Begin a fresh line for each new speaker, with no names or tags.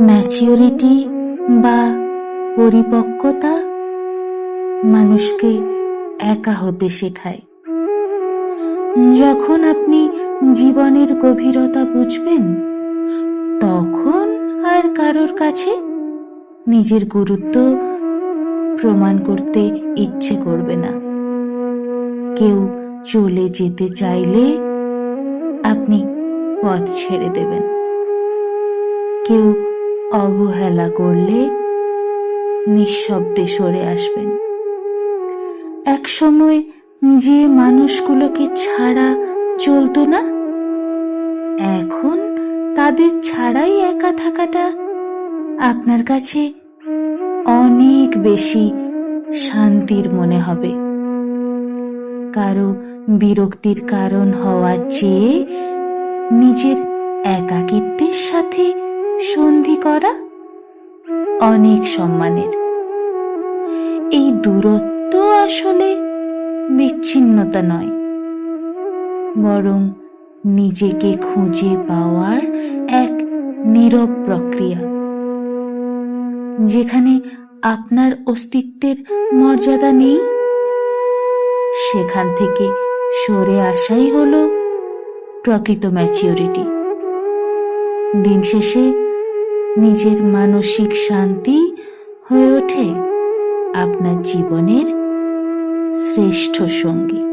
Maturity বা পরিপক্কতা মানুষকে একা হতে শেখায়। যখন আপনি জীবনের গভীরতা বুঝবেন, তখন আর কারোর কাছে নিজের গুরুত্ব প্রমাণ করতে ইচ্ছে করবে না। কেউ চলে যেতে চাইলে আপনি পথ ছেড়ে দেবেন। কেউ অবহেলা করলে নিঃশব্দে সরে আসবেন। একসময় যে মানুষগুলোকে ছাড়া চলতো না, এখন তাদের ছাড়াই একা থাকাটা আপনার কাছে অনেক বেশি শান্তির মনে হবে। কারো বিরক্তির কারণ হওয়ার চেয়ে নিজের একাকিত্বের সাথে সন্ধি করা অনেক সম্মানের। এই দূরত্ব আসলে বিচ্ছিন্নতা নয়, বরং নিজেকে খুঁজে পাওয়ার এক নীরব প্রক্রিয়া। যেখানে আপনার অস্তিত্বের মর্যাদা নেই, সেখান থেকে সরে আসাই হলো প্রকৃত ম্যাচিওরিটি। দিন শেষে নিজের মানসিক শান্তি হয়ে ওঠে আপনার জীবনের শ্রেষ্ঠ সঙ্গী।